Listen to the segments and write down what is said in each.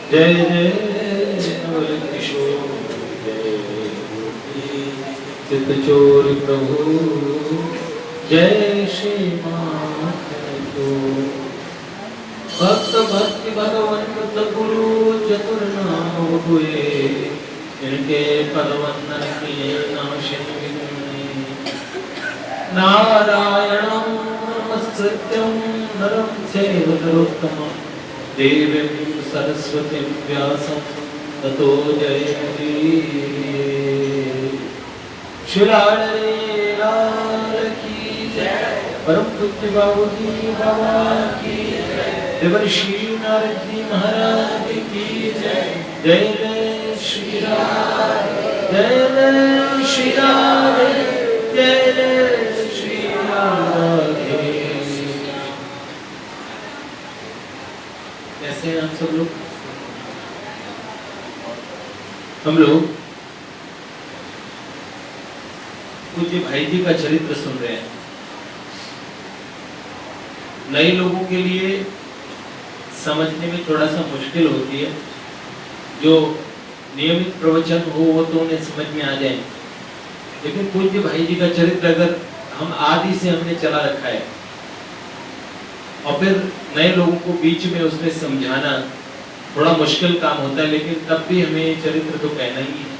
जय जय नवल किशोर, जय चित चोर प्रभु, जय श्री माधव। भक्त भक्ति भगवंत गुरु चतुर्नाम हुए, इनके पद वंदन किए नाशिन विघ्ने। नारायणं नमस्कृत्यं नरं चैव नरोत्तमं, देवीं सरस्वतीं व्यासं ततो जयति। श्रीलाल की जय, परम पूज्य बाबू जी बाबा की जय, देवर्षि नारद जी महाराज की जय। जय जय श्री राम, जय जय श्री राम, जय जय श्री राधे। कैसे हैं आप सब लोग? हम लोग पूज्य भाई जी का चरित्र सुन रहे हैं। नए लोगों के लिए समझने में थोड़ा सा मुश्किल होती है, जो नियमित प्रवचन हो वो तो उन्हें समझ में आ जाए, लेकिन पूज्य भाई जी का चरित्र अगर हम आदि से हमने चला रखा है और फिर नए लोगों को बीच में उसमें समझाना थोड़ा मुश्किल काम होता है, लेकिन तब भी हमें चरित्र तो कहना ही है।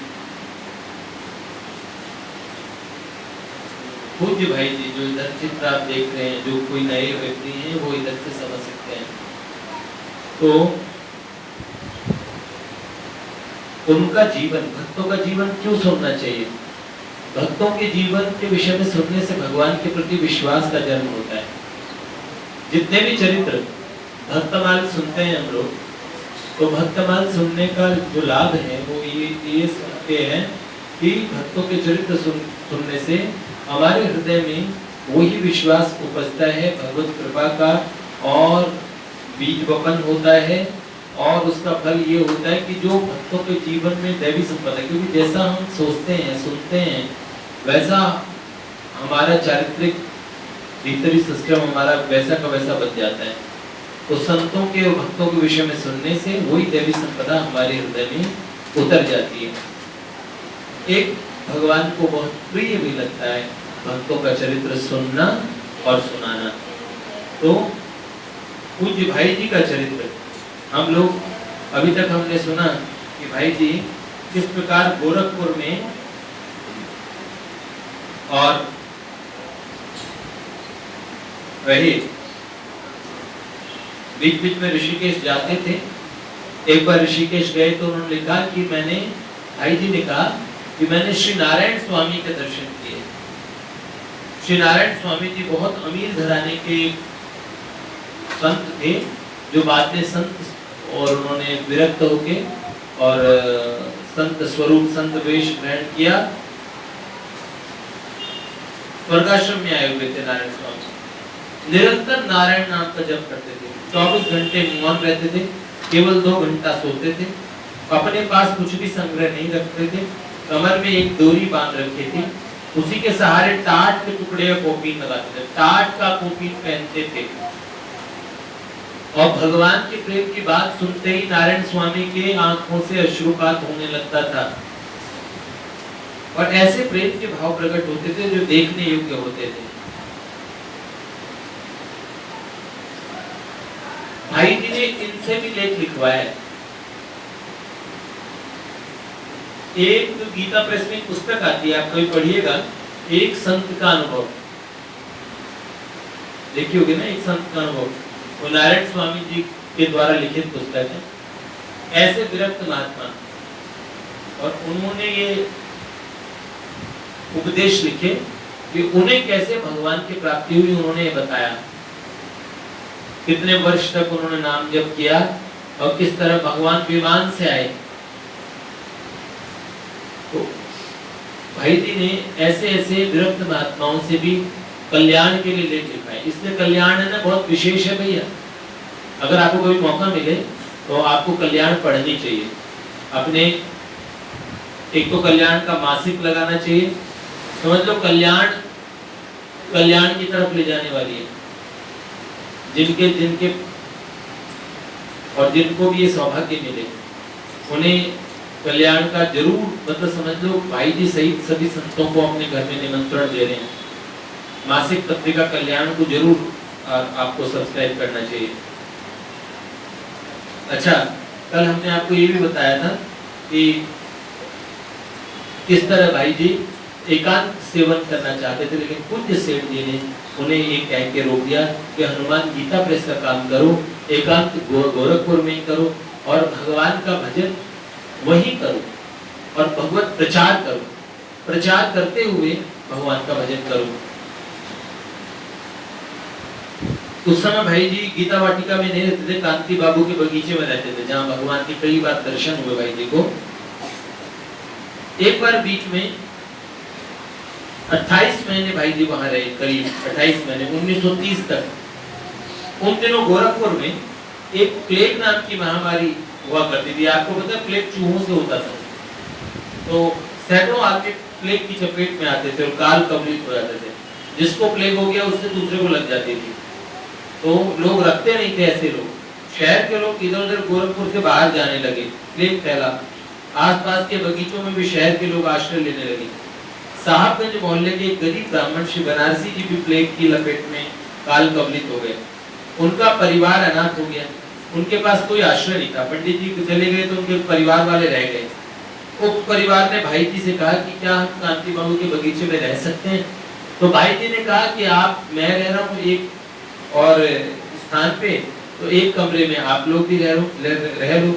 पूज्य भाई जी जो इधर चित्र आप देख रहे हैं, जो कोई नए व्यक्ति हैं वो इधर से समझ सकते हैं। तो उनका जीवन, भक्तों का जीवन क्यों सुनना चाहिए? भक्तों के जीवन के विषय में सुनने से भगवान के प्रति विश्वास का जन्म होता है। जितने भी चरित्र भक्तमाल सुनते हैं हम लोग, तो भक्तमाल सुनने का जो लाभ है वो ये सुनते हैं कि भक्तों के चरित्र सुनने से हमारे हृदय में वही विश्वास उपजता है भगवत कृपा का, और बीज वपन होता है, और उसका फल ये होता है कि जो भक्तों के जीवन में दैवी संपदा, क्योंकि जैसा हम सोचते हैं सुनते हैं वैसा हमारा चारित्रिक भीतरी सिस्टम हमारा वैसा का वैसा बन जाता है। तो संतों के और भक्तों के विषय में सुनने से वही दैवी संपदा हमारे हृदय में उतर जाती है। एक भगवान को बहुत प्रिय भी लगता है भक्तों का चरित्र सुनना और सुनाना। तो पूज्य भाई जी का चरित्र हम लोग अभी तक हमने सुना कि भाई जी किस प्रकार गोरखपुर में और रहे, बीच बीच में ऋषिकेश जाते थे। एक बार ऋषिकेश गए तो उन्होंने लिखा कि भाई जी ने कहा कि मैंने श्री नारायण स्वामी के दर्शन किए। श्री नारायण स्वामी जी बहुत अमीर घराने के संत थे, जो बाद में संत, और उन्होंने विरक्त होके और संत स्वरूप संत वेश ग्रहण किया, स्वर्गाश्रम में आए हुए थे नारायण स्वामी। निरंतर नारायण नाम का जप करते थे, 24 घंटे मौन रहते थे, केवल 2 घंटा सोते थे, अपने पास कुछ भी संग्रह नहीं रखते थे, कमर में एक डोरी बांध रखी थी, उसी के सहारे टाट के टुकड़े का कोपीन लगाते थे, टाट का कोपीन पहनते थे। और भगवान के प्रेम की बात सुनते ही नारायण स्वामी के आंखों से अश्रुपात होने लगता था, और ऐसे प्रेम के भाव प्रकट होते थे जो देखने योग्य होते थे। भाई जी ने इनसे भी लेख लिखवाया है। एक गीता प्रेस में पुस्तक आती है, आप कभी पढ़िएगा, एक संत का अनुभव, देखी होगी ना, एक संत का अनुभव, वो नारायण स्वामी जी के द्वारा लिखित पुस्तक है। ऐसे विरक्त महात्मा, और उन्होंने ये उपदेश लिखे कि उन्हें कैसे भगवान की प्राप्ति हुई, उन्होंने बताया कितने वर्ष तक उन्होंने नाम जप किया और किस तरह भगवान विमान से आए। तो भाई जी ने ऐसे ऐसे विरक्त महात्माओं से भी कल्याण के लिए लेख लिखा है। इसलिए कल्याण है ना, बहुत विशेष है भैया। अगर आपको कोई मौका मिले तो आपको कल्याण पढ़नी चाहिए। अपने एक तो कल्याण का मासिक लगाना चाहिए, समझ लो कल्याण कल्याण की तरफ ले जाने वाली है। जिनके जिनके और जिनको भी ये सौभाग्य मिले उन्हें कल्याण का जरूर, मतलब समझ लो भाई जी सहित सभी संतों को अपने घर में निमंत्रण दे रहे हैं। मासिक पत्रिका कल्याण को जरूर आपको सब्सक्राइब करना चाहिए। अच्छा, कल हमने आपको ये भी बताया था कि किस तरह भाई जी एकांत सेवन करना चाहते थे, लेकिन पूज्य सेठ जी ने उन्हें ये कह के रोक दिया कि हनुमान गीता प्रेस का काम करो, एकांत गोरखपुर में ही करो और भगवान का भजन वही करो और भगवत प्रचार करो, प्रचार करते हुए भगवान का भजन करो। उस समय भाई जी गीता वाटिका में नहीं रहते थे, कांति बाबू के बगीचे में रहते थे, जहाँ भगवान के कई बार दर्शन हुए भाई जी को। एक बार बीच में 28 महीने भाई जी वहां रहे, करीब 28 महीने 1930 तक। उन दिनों गोरखपुर में एक प्लेग नाम की महामारी हुआ करती थी। आपको पता है प्लेग चूहों से होता था, तो सैकड़ों आदमी प्लेग की चपेट में आते थे और काल कवलित हो जाते थे। जिसको प्लेग हो गया उससे दूसरे को लग जाती थी, तो लोग रखते नहीं थे ऐसे लोग। शहर के लोग इधर उधर गोरखपुर से बाहर जाने लगे, प्लेग फैला। आसपास के बगीचों में भी शहर के लोग आश्रय लेने लगे। साहबगंज मोहल्ले के एक गरीब ब्राह्मण श्री बनारसी जी भी प्लेग की लपेट में काल कवलित हो गए। उनका परिवार अनाथ हो गया, उनके पास कोई आश्रय नहीं था। पंडित जी चले गए तो उनके परिवार वाले रह गए। उप परिवार ने भाई जी से कहा कि क्या हम कांति बाबू के बगीचे में रह सकते हैं? तो भाई जी ने कहा कि आप, मैं रह रहा हूँ एक और स्थान पे, तो एक कमरे में आप लोग भी रह लो।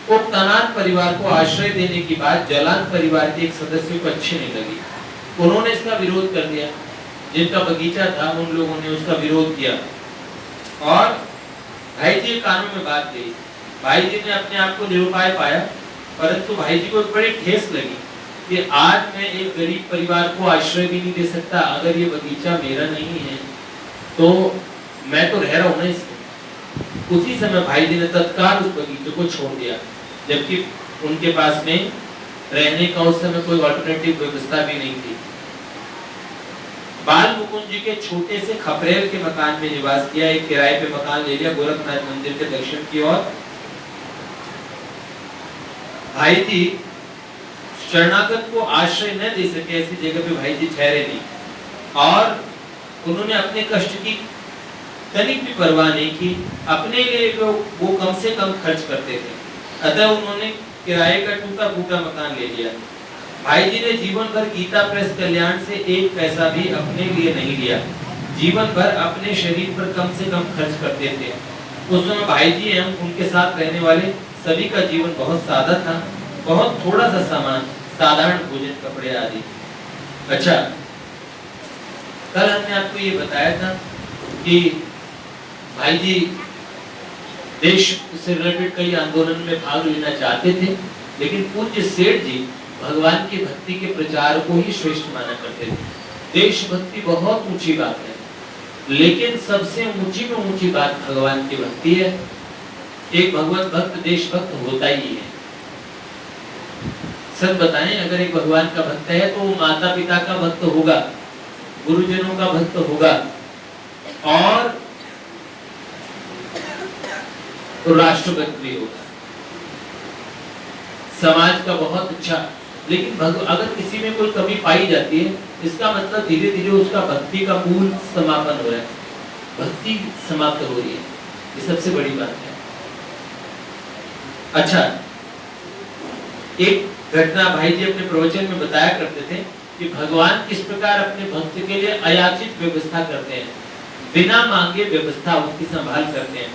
उप तनात परिवार को आश्रय देने की बात जलान परिवार के एक सदस्य को अच्छी नहीं लगी। उन्होंने इसका विरोध कर दिया। जिनका बगीचा था उन लोगों ने उसका विरोध किया और भाई जी कानों में बात गई। भाई जी ने अपने आप को निरुपाय पाया, परंतु भाई जी को बड़ी ठेस लगी कि आज मैं एक गरीब परिवार को आश्रय भी नहीं दे सकता। अगर ये बगीचा मेरा नहीं है तो मैं तो रह रहा हूं ना इसमें। उसी समय भाई जी ने तत्काल उस बगीचे को छोड़ दिया, जबकि उनके पास में रहने का उस समय कोई अल्टरनेटिव व्यवस्था भी नहीं थी। बाल मुकुंद जी के छोटे से खपरेल के मकान में निवास किया, एक किराए पे मकान ले लिया गोरखनाथ मंदिर के दक्षिण की ओर। भाई जी शरणागत को आश्रय न दे सके, ऐसी जगह पे भाई जी ठहरे नहीं और उन्होंने अपने कष्ट की तनिक भी परवाह नहीं की। अपने लिए वो कम से कम खर्च करते थे, अतः उन्होंने किराए का टूटा फूटा मकान ले लिया। भाई जी ने जीवन भर गीता प्रेस कल्याण से एक पैसा भी अपने लिए नहीं लिया। जीवन भर अपने शरीर पर कम से कम खर्च करते थे। उस समय भाई जी एवं उनके साथ रहने वाले सभी का जीवन बहुत सादा था, बहुत थोड़ा सा सामान, साधारण भोजन, कपड़े आदि। अच्छा, कल हमने आपको ये बताया था कि भाई जी देश से रिलेटेड कई आंदोलन में भाग लेना चाहते थे, लेकिन पूज्य सेठ जी भगवान की भक्ति के प्रचार को ही श्रेष्ठ माना करते थे। देशभक्ति बहुत ऊंची बात है, लेकिन सबसे ऊंची में ऊंची बात भगवान की भक्ति है। एक भगवत भक्त देशभक्त होता ही है। सच बताएं, अगर एक भगवान का भक्त है तो वो माता पिता का भक्त होगा, गुरुजनों का भक्त होगा और राष्ट्रभक्त भी होगा, समाज का बहुत अच्छा। लेकिन अगर किसी में कोई कमी पाई जाती है, इसका मतलब धीरे धीरे उसका भक्ति का मूल समापन हो रहा है, भक्ति समाप्त हो रही है। ये सबसे बड़ी बात है। अच्छा, एक घटना भाई जी अपने प्रवचन में बताया करते थे कि भगवान किस प्रकार अपने भक्त के लिए अयाचित व्यवस्था करते हैं, बिना मांगे व्यवस्था उसकी संभाल करते हैं।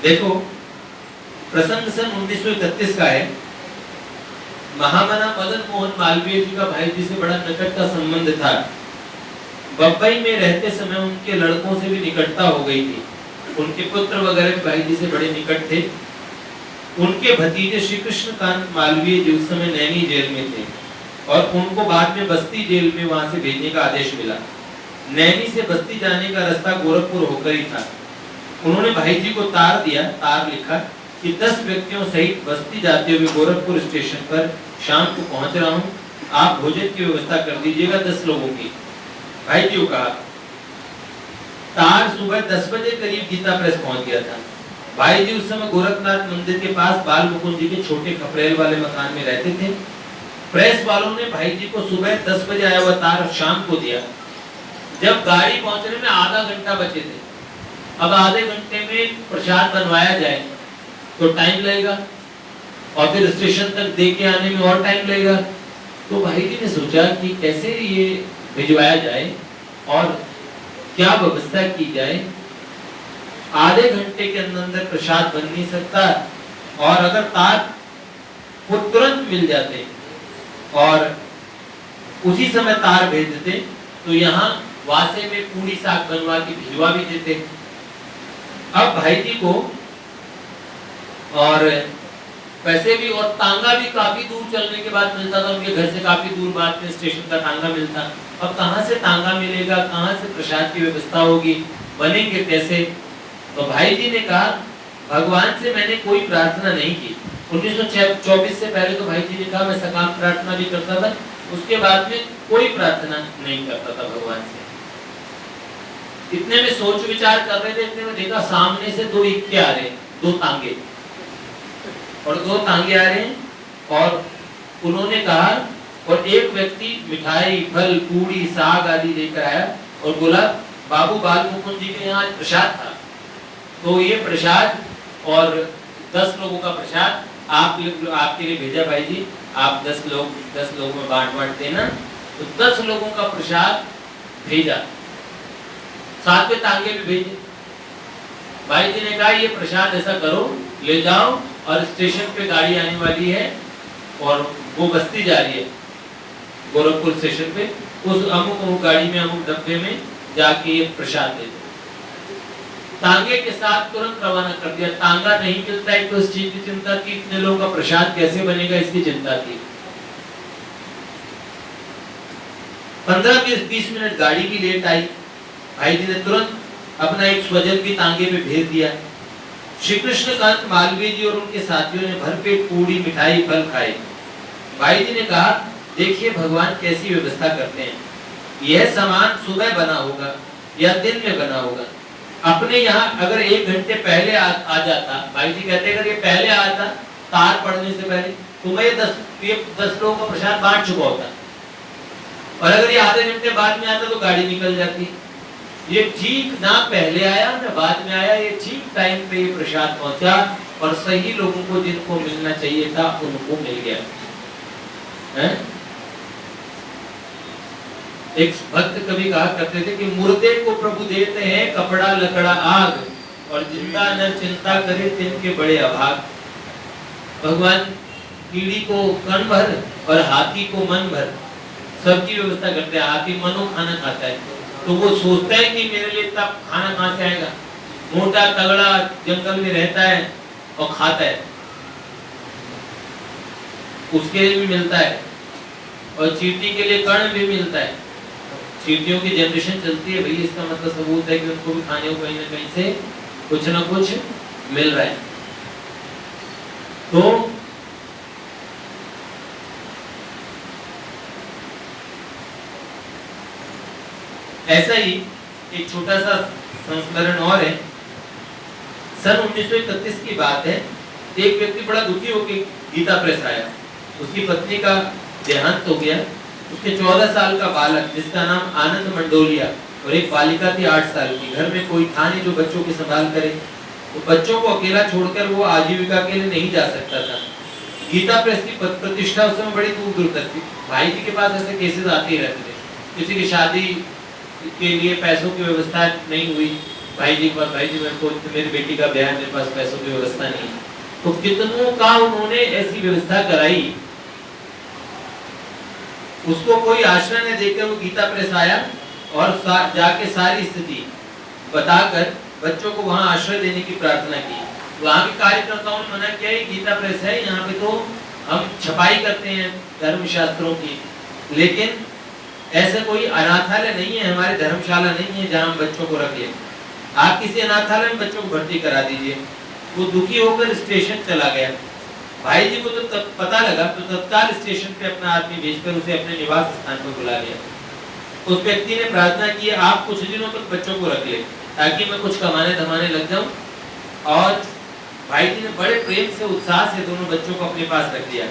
देखो, प्रसंग सन 1931 का है। महामना मदन मोहन मालवीय जी का भाई जी से बड़ा निकट का संबंध था। बम्बई में रहते समय उनके लड़कों से भी निकटता हो गई थी। उनके पुत्र वगैरह भी भाई जी से बड़े निकट थे। उनके भतीजे श्री कृष्णकांत मालवीय जी उस समय नैनी जेल में थे और उनको बाद में बस्ती जेल में वहां से भेजने का आदेश मिला। नैनी से बस्ती जाने का रास्ता गोरखपुर होकर ही था। उन्होंने भाई जी को तार दिया, तार लिखा कि 10 व्यक्तियों सहित बस्ती जाते हुए गोरखपुर स्टेशन पर शाम को पहुंच रहा हूं, आप भोजन की व्यवस्था कर दीजिएगा 10 लोगों की। भाई जी को कहा। तार सुबह 10 बजे करीब गीता प्रेस पहुंच गया था। भाई जी उस समय गोरखनाथ मंदिर के पास बाल मुकुंद जी के छोटे खपरेल वाले मकान में रहते थे। प्रेस वालों ने भाई जी को सुबह 10 बजे आया हुआ तार शाम को दिया। जब गाड़ी पहुंचने में आधा घंटा बचे थे, अब आधे घंटे में प्रसाद बनवाया जाए तो टाइम लगेगा और फिर स्टेशन तक दे के आने में और टाइम लगेगा। तो भाई जी ने सोचा कि कैसे ये भिजवाया जाए और क्या व्यवस्था की जाए। आधे घंटे के अंदर प्रसाद बन नहीं सकता, और अगर तार वो तुरंत मिल जाते और उसी समय तार भेज देते तो यहाँ वासे में पूरी साग बनवा के भिजवा भी देते। अब भाई जी को और पैसे भी और तांगा भी काफी दूर चलने के बाद मिलता था, उनके घर से काफी दूर बाद में स्टेशन का तांगा मिलता। अब कहाँ से तांगा मिलेगा, कहाँ से प्रसाद की व्यवस्था होगी, बनेंगे कैसे? तो भाई जी ने कहा भगवान से मैंने कोई प्रार्थना नहीं की। 1924 से पहले तो भाई जी ने कहा मैं सकाम प्रार्थना भी करता था, उसके बाद में कोई प्रार्थना नहीं करता था भगवान से। इतने में सोच विचार कर रहे थे, इतने में देखा सामने से दो इक्के आ रहे, दो तांगे, और दो तांगे आ रहे हैं, और उन्होंने कहा, और एक व्यक्ति मिठाई फल पूड़ी साग आदि लेकर आया और बोला बाबू बाल मुकुंद जी के यहाँ प्रसाद था, तो ये प्रसाद और 10 लोगों का प्रसाद आपके लिए भेजा भाई जी, आप 10 लोगों में बांट देना। तो 10 लोगों का प्रसाद भेजा, साथ में तांगे भी भेजे। भाई जी ने कहा ये प्रसाद ऐसा करो, ले जाओ और स्टेशन पे गाड़ी आने वाली है और वो बस्ती जा रही है गोरखपुर स्टेशन पे, उस अमुक गाड़ी में अमुक डब्बे में जाके ये प्रसाद दे दो। तांगे के साथ तुरंत रवाना कर दिया। तांगा नहीं मिलता है तो इस चीज की चिंता थी, इतने लोगों का प्रसाद कैसे बनेगा इसकी चिंता थी। 15-20 मिनट गाड़ी भी लेट आई। भाई जी ने तुरंत अपना एक स्वजन भी तांगे में भेज दिया। श्री कृष्णकांत मालवीय जी और उनके साथियों ने भरपेट पूरी मिठाई फल खाए। भाई जी ने कहा देखिए भगवान कैसी व्यवस्था करते हैं, यह सामान सुबह बना होगा या दिन में बना होगा। अपने यहाँ अगर 1 घंटे पहले आ जाता, भाई जी कहते अगर ये पहले आता तार पड़ने से पहले तो मैं 10 लोगों का प्रसाद बांट चुका होता, और अगर ये आधे घंटे बाद में आता तो गाड़ी निकल जाती। ये ठीक ना पहले आया ना बाद में आया, ये ठीक टाइम पे ये प्रसाद पहुंचा और सही लोगों को जिनको मिलना चाहिए था उनको मिल गया है? एक भक्त कभी कहा करते थे कि मुर्दे को प्रभु देते हैं कपड़ा लकड़ा आग, और जिंदा न चिंता करे तिनके बड़े अभाग। भगवान कीड़ी को कण भर और हाथी को मन भर सबकी व्यवस्था करते हैं। हाथी मनो खाना खाता है तो वो सोचता है कि मेरे लिए इतना खाना कहाँ से आएगा, मोटा तगड़ा जंगल में रहता है और खाता है, उसके लिए भी मिलता है, और चींटी के लिए कण भी मिलता है। चींटियों की जनरेशन चलती है भैया, इसका मतलब सबूत है कि उनको भी खाने को कहीं ना कहीं से कुछ ना कुछ मिल रहा है। तो ऐसा ही एक छोटा सा संस्मरण और है। सन 1931 की बात है। एक व्यक्ति बड़ा दुखी होकर गीता प्रेस आया, उसकी पत्नी का देहांत हो गया। उसके 14 साल का बालक जिसका नाम आनंद मंडोलिया और एक बालिका थी 8 साल की, घर में कोई था नहीं जो बच्चों की संभाल करे, तो बच्चों को अकेला छोड़कर वो आजीविका के लिए नहीं जा सकता था। गीता प्रेस की प्रतिष्ठा उस समय बड़ी दूर दूर तक थी। भाई जी के पास ऐसे केसेस आते ही रहते थे। किसी की शादी के लिए पैसों की व्यवस्था नहीं हुई, भाई जी मेरे को मेरी बेटी का ब्याह, मेरे पास पैसों की व्यवस्था नहीं, तो कितनों का उन्होंने ऐसी व्यवस्था कराई। उसको कोई आश्रय न देकर वो गीता प्रेस आया और जाके सारी स्थिति बताकर बच्चों को वहां आश्रय देने की प्रार्थना की। वहां के कार्यकर्ताओं ने मना किया गीता प्रेस है, यहाँ पे तो हम छपाई करते हैं धर्म शास्त्रों की, लेकिन ऐसा कोई अनाथालय नहीं है, हमारे धर्मशाला नहीं है जहाँ हम बच्चों को रख लें, आप किसी अनाथालय में बच्चों को भर्ती करा दीजिए। वो दुखी होकर स्टेशन चला गया। भाई जी को तो तब पता लगा तो तत्काल स्टेशन पे अपना आदमी भेजकर उसे अपने निवास स्थान पर बुला लिया। उस व्यक्ति ने प्रार्थना की आप कुछ दिनों तक बच्चों को रख ले ताकि मैं कुछ कमाने धमाने लग जाऊं और भाई जी ने बड़े प्रेम से उत्साह से दोनों बच्चों को अपने पास रख लिया।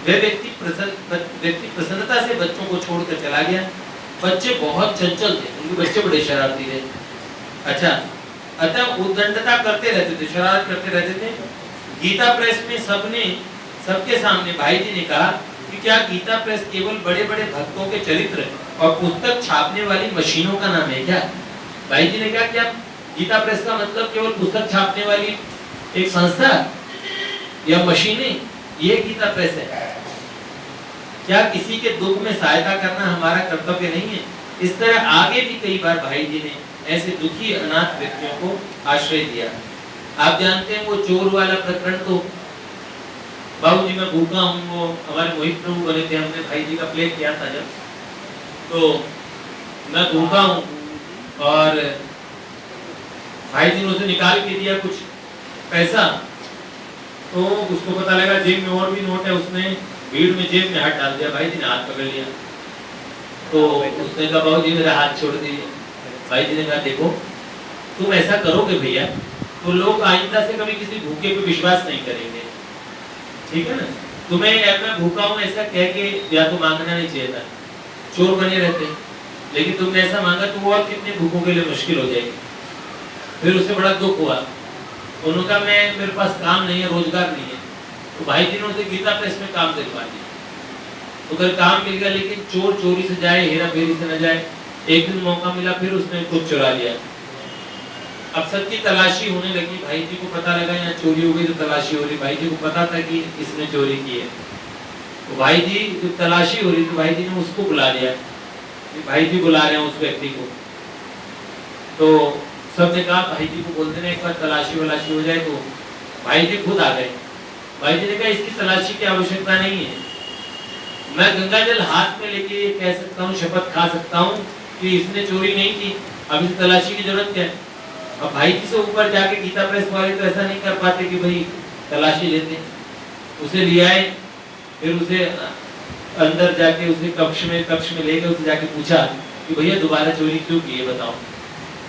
वह व्यक्ति प्रसन्नता से बच्चों को छोड़कर चला गया। बच्चे बहुत चंचल थे, उनके बच्चे बड़े शरारती थे। अच्छा, अतः उद्दंडता करते रहते थे, शरारत करते रहते थे। गीता प्रेस में सबके सामने भाई जी ने कहा कि क्या गीता प्रेस केवल बड़े बड़े भक्तों के चरित्र और पुस्तक छापने वाली मशीनों का नाम है क्या? भाई जी ने कहा क्या गीता प्रेस का मतलब केवल पुस्तक छापने वाली एक संस्था या मशीनें, ये गीता प्रेस है? क्या किसी के दुख में सहायता करना हमारा कर्तव्य नहीं है? इस तरह आगे भी कई बार भाई जी ने ऐसे दुखी अनाथ व्यक्तियों को आश्रय दिया। आप जानते हैं वो चोर वाला प्रकरण, तो बाबू जी मैं भूखा हूँ, वो हमारे मोहित प्रभु बने थे, हमने भाई जी का प्ले किया था जब, तो मैं भूखा हूँ और भाई जी ने उसे निकाल के दिया कुछ पैसा, तो उसको पता लगा जेब में और भी नोट है, उसने भीड़ में जेब में हाथ डाल दिया। भाई जी ने हाथ पकड़ लिया, तो उसने कहा बाबू जी मेरा हाथ छोड़ दीजिए। भाई जी ने कहा देखो तुम ऐसा करोगे भैया तो लोग आइंदा से कभी किसी भूखे पे विश्वास नहीं करेंगे, ठीक है ना? तुम्हें मैं भूखा हूँ ऐसा कह के या तो मांगना नहीं चाहिए था, चोर बने रहते, लेकिन तुमने ऐसा मांगा तो वो और कितने भूखों के लिए मुश्किल हो जाएगी। फिर उसे बड़ा दुख हुआ, उन्होंने कहा मैं मेरे पास काम नहीं है, रोजगार नहीं है, तो भाई जी ने उसे गीता प्रेस में काम दिलवा दिया। तो अगर काम मिल गया, लेकिन चोर चोरी से जाए, हेरा फेरी से न जाए। एक दिन मौका मिला, फिर उसने कुछ चुरा लिया। अब सबकी तलाशी होने लगी, भाई जी को पता लगा यहाँ चोरी हो गई, तो तलाशी हो रही। भाई जी को पता था कि इसने चोरी की है, तो भाई जी जब तलाशी हो रही तो भाई जी ने उसको बुला लिया, भाई जी बुला रहे हैं उस व्यक्ति को। तो सबने कहा भाई जी को बोलते ना एक बार तलाशी वलाशी हो जाए, तो भाई जी खुद आ गए। भाई जी ने कहा इसकी तलाशी की आवश्यकता नहीं है, मैं गंगा जल हाथ में लेके ये कह सकता हूँ, शपथ खा सकता हूँ कि इसने चोरी नहीं की, अब इस तलाशी की जरूरत क्या है? अब भाई जी से ऊपर जाके गीता प्रेस वाले तो ऐसा नहीं कर पाते कि भाई तलाशी लेते, उसे ले आए, फिर उसे अंदर जाके उसे कक्ष में ले गए, उसे जाके पूछा कि भैया दोबारा चोरी क्यों की है बताओ।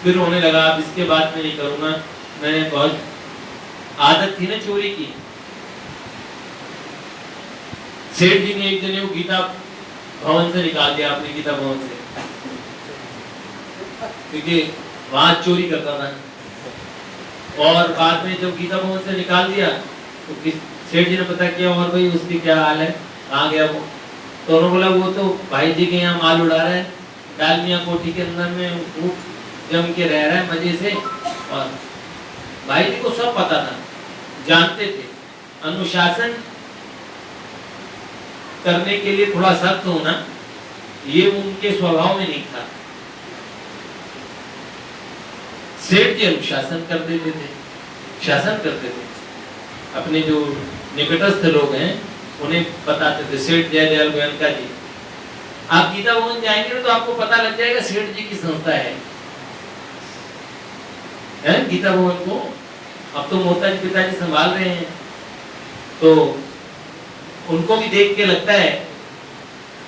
फिर होने लगा अब इसके बाद मैं नहीं करूंगा, मैंने बहुत आदत थी ना चोरी की। सेठ जी ने एक दिन वो गीता भवन से निकाल दिया, अपने गीता भवन से, क्योंकि वहां चोरी करता था। और बाद में जब गीता भवन से निकाल दिया तो सेठ जी ने पता किया और भाई उसकी क्या हाल है, कहाँ गया वो? तो उन्होंने बोला वो तो भाई जी के यहाँ माल उड़ा रहा है, डालमिया कोठी के अंदर में वो जम के रह रहा है मजे से। और भाई जी को सब पता था, जानते थे। अनुशासन करने के लिए थोड़ा सख्त होना ये उनके स्वभाव में नहीं था। सेठ जी अनुशासन कर देते थे, शासन करते थे, अपने जो निकटस्थ लोग हैं उन्हें बताते थे। सेठ जयदयाल गोयनका जी, आप गीता भवन जाएंगे तो आपको पता लग जाएगा सेठ जी की संस्था है गीता भवन को। अब तो मोता जी पिताजी संभाल रहे हैं, तो उनको भी देख के लगता है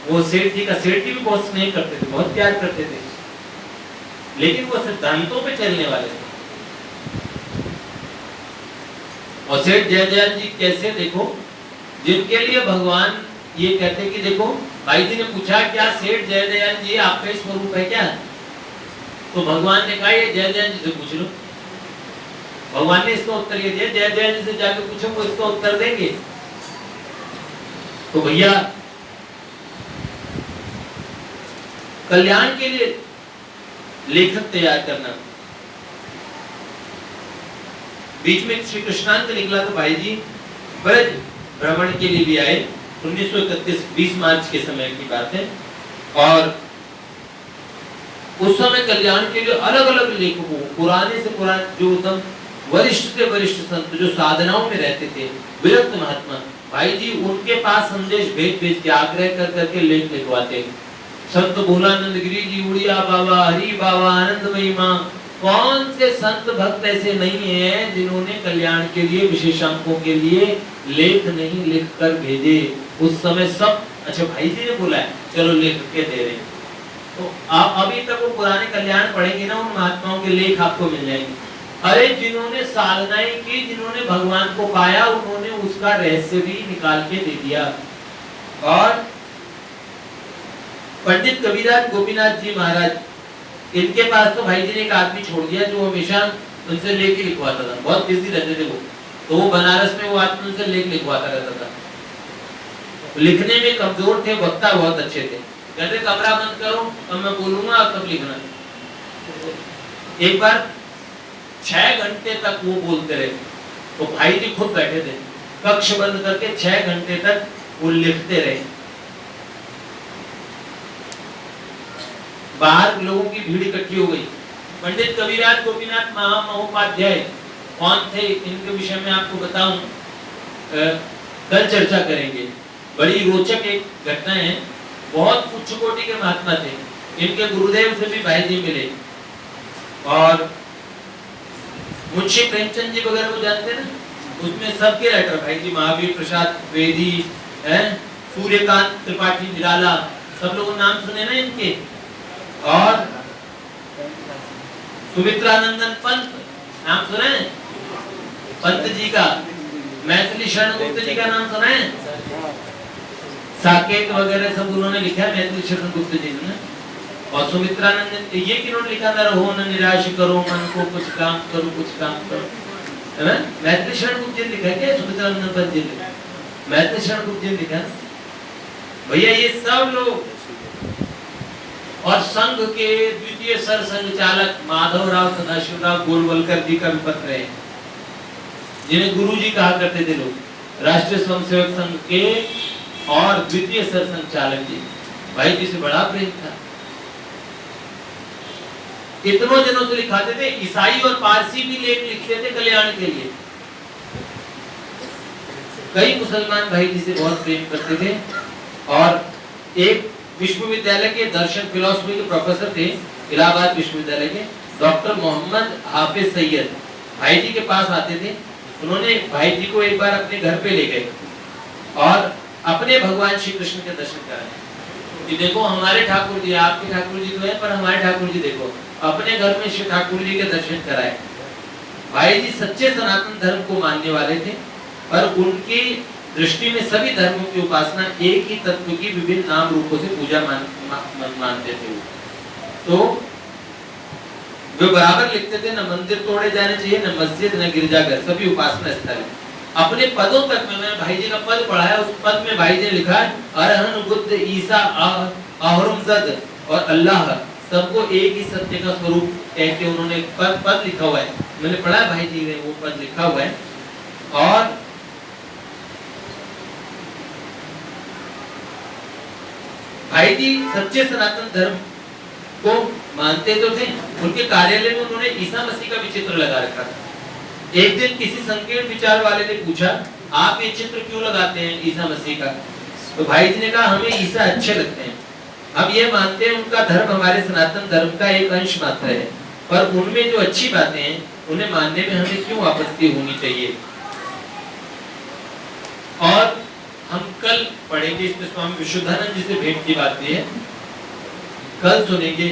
वो सेठ जी भी बहुत स्नेह करते थे, बहुत प्यार करते थे, लेकिन वो सिद्धांतों पे चलने वाले थे। और सेठ जयदयाल जी कैसे, देखो जिनके लिए भगवान ये कहते कि देखो भाई जी ने पूछा क्या सेठ जयदयाल जी आपका स्वरूप है क्या? तो भगवान ने कहा ये जयदयाल जी से पूछ लो। भगवान ने इसका उत्तर ये दिया, जयदयाल जी से जाकर पूछो वो इसका उत्तर देंगे। तो भैया कल्याण के लिए लेखक तैयार करना। बीच में श्री कृष्णांत निकला तो भाई जी ब्रज भ्रमण के लिए भी आए। 1931 20 मार्च के समय की बात है। और उस समय कल्याण के लिए अलग अलग लेखकों, पुराने से पुराने, जो एकदम वरिष्ठ से वरिष्ठ संत जो साधनाओं में रहते थे, विरक्त महात्मा, भाई जी उनके पास संदेश भेज के आग्रह कर करके लेख लिखवाते। संत भोलानंद गिरी जी, उड़िया बाबा, हरि बाबा, आनंदमयी मां, कौन से संत भक्त ऐसे नहीं हैं जिन्होंने कल्याण के लिए, विशेषांकों के लिए लेख नहीं लिख कर भेजे उस समय सब। अच्छा भाई जी ने बोला है चलो लिख के दे रहे हैं, तो आप अभी तक वो पुराने कल्याण पढ़ेंगे ना, उन महात्माओं के लेख आपको मिल जाएंगे। अरे जिन्होंने साधनाएं की, जिन्होंने भगवान को पाया, उन्होंने उसका रहस्य भी निकाल के दे दिया। और पंडित कविराज गोपीनाथ जी महाराज, इनके पास तो भाई जी ने एक आदमी छोड़ दिया जो हमेशा उनसे लेख लिखवाता था, बहुत बिजी रहते थे वो, तो वो बनारस में वो आदमी उनसे लेख लिखवाता रहता था। लिखने में कमजोर थे, वक्ता बहुत अच्छे थे। कहते कमरा बंद करो, अब मैं बोलूंगा तब लिखना। एक बार 6 घंटे तक वो बोलते रहे, तो भाई जी खुद बैठे थे, कक्ष बंद करके 6 घंटे तक वो लिखते रहे। बाहर लोगों की भीड़ इकट्ठी हो गई। पंडित कविराज गोपीनाथ महामहोपाध्याय कौन थे, इनके विषय में आपको बताऊं, कल चर्चा करेंगे। बड़ी रोचक एक घटना है, बहुत उच्च कोटि के महात्मा थे। इनके गुरुदेव से भी भाई जी मिले। और मुंशी प्रेमचंद जी वगैरह को जानते हैं ना, उसमें सबके राइटर भाई जी, महावीर प्रसाद द्विवेदी, सूर्यकांत त्रिपाठी निराला, सब लोगों नाम सुने ना इनके। और सुमित्रानंदन पंत नाम सुना है, पंत जी का। मैथिली शरण गुप्त जी का नाम सुना है, साकेत वगैरह सब उन्होंने लिखा है मैथिली शरण गुप्त जी ने। और सुमित्रानंद, ये किन्होंने लिखा था, रहो न निराश करो मन को, कुछ काम करो कुछ काम करो, है ना। मैथिली शरण गुप्त जी ने लिखा है क्या, सुमित्रानंद पंत जी ने मैथिली शरण गुप्त जी ने लिखा। भैया ये सब लोग, और संघ के द्वितीय सर संचालक माधवराव सदाशिवराव गोलवलकर जी का भी पत्र है, जिन्हें गुरु जी कहा करते थे लोग, राष्ट्रीय स्वयंसेवक संघ के और द्वितीय सर संचालक जी। भाई जी से बड़ा प्रेम था, इतनों जनों से लिखाते थे। ईसाई और पारसी भी लेख लिखते थे कल्याण के लिए। कई मुसलमान भाई जी से बहुत प्रेम करते थे। और एक विश्वविद्यालय के दर्शन फिलॉसफी के प्रोफेसर थे, इलाहाबाद विश्वविद्यालय के, डॉक्टर मोहम्मद हाफिज सैयद, भाई जी के पास आते थे। उन्होंने भाई जी को एक बार अपने घर पे ले गए और अपने भगवान श्री कृष्ण के दर्शन कराए कि देखो हमारे ठाकुर जी, आपके ठाकुर जी तो है पर हमारे ठाकुर जी देखो। अपने घर में श्री ठाकुर जी के दर्शन कराए। भाई जी सच्चे सनातन धर्म को मानने वाले थे, पर उनकी दृष्टि में सभी धर्मों की उपासना एक ही तत्व की विभिन्न नाम रूपों से पूजा मानते थे। तो वे बराबर लिखते थे, न मंदिर तोड़े जाने चाहिए, न मस्जिद, न गिरजाघर, सभी उपासना स्थल। अपने पदों तक में, मैंने भाई जी का पद पढ़ा है, उस पद में भाई जी ने लिखा है अरहन बुद्ध ईसा अहरमजद और अल्लाह सबको एक ही सत्य का स्वरूप कहते, उन्होंने पद लिखा हुआ है, मैंने पढ़ा है भाई जी ने वो पद लिखा हुआ है। और भाई जी सच्चे सनातन धर्म को मानते तो थे। उनके कार्यालय में उन्होंने ईसा मसीह का भी चित्र लगा रखा था। एक दिन किसी संकीर्ण विचार वाले ने पूछा, आप ये चित्र क्यों लगाते हैं ईसा मसीह का? तो भाई जी ने कहा, हमें ईसा अच्छे लगते हैं, हम ये मानते हैं उनका धर्म हमारे सनातन धर्म का एक अंश मात्र है, पर उनमें जो अच्छी बातें हैं उन्हें मानने में हमें क्यों आपत्ति होनी चाहिए। और हम कल पढ़ेंगे, इसमें स्वामी विशुद्धानंद जी से भेंट की बात है, कल सुनेंगे।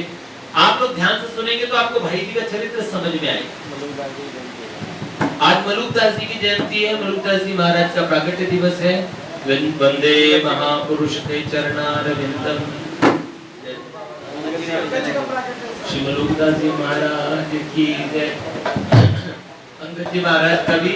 आप लोग ध्यान से सुनेंगे तो आपको भाई जी का चरित्र समझ में आएगा। आज मलुकदास जी की जयंती है, मलुकदास जी महाराज का प्राकट्य दिवस है। वंदे महापुरुष ते चरणारविंदम। श्री मलुकदास जी महाराज की जय। अंगद जी महाराज का भी